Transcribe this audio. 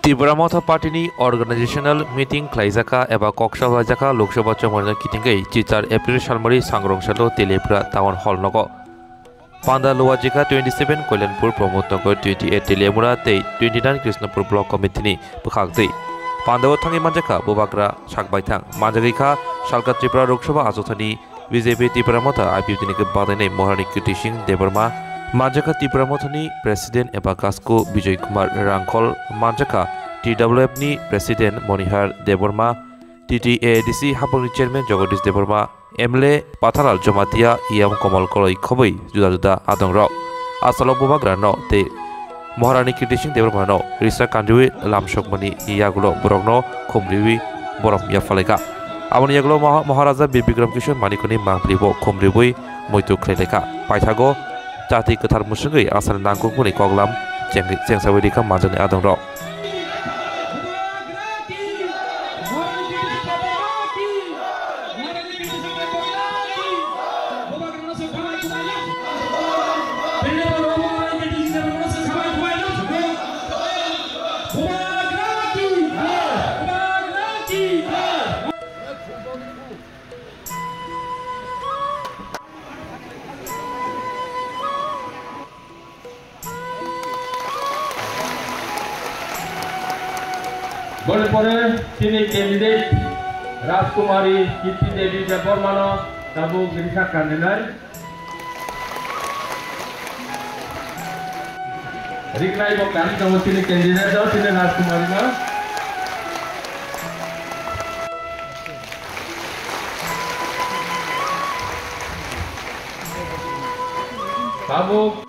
Tripura Motha Party ni organizational meeting Klaizaka eba Koksha Wajaka Lok Sabha Chomorna Kitingai 4 April Shalmari Sangrongshalo Telepura Town Hall Nogo Panda Luwajika 27 Koilanpur Pramod Nagar 28 Telemura Tei 29 Krishnapur Block Committee ni Bukhagdei Pandawa Thangi Manjaka Bubagra Shakbaithang Manjagika Shalka Tripura Lok Sabha Azothani BJP Tripura Motha IPUTini ke Badane Moharani Kirtising Debarma Manjaka Tripura Mothani President Eba Kasko Bijoy Kumar Rangkol Manjaka TWF ni President Monihar Deborma TTADC Haponi Chairman Jagadish Deborma MLA Pathalal Jomatia Iam Komal Koloi Khoboi Juda Juda Adongrok Asalo Bubagra no te Moharani Kirtising Deborma no Risa Kanjui Lamshokmani Iagulo Borogno Khomriwi Borom Yafaleka Amoni Yagulo Maharaja Bibikram Kishore Manikoni Manglibo Khomriwi Moitu Khleleka Paithago Jati Kathar Musungai Asal Nangkukuni Koglam Jengsawedika Majani Adongrok Boleh sini candidate Rajkumari Kirti Devi Debormano tabu Grisha Kandenar Riklai bukan kamu sini candidate atau sini Rajkumari na tabu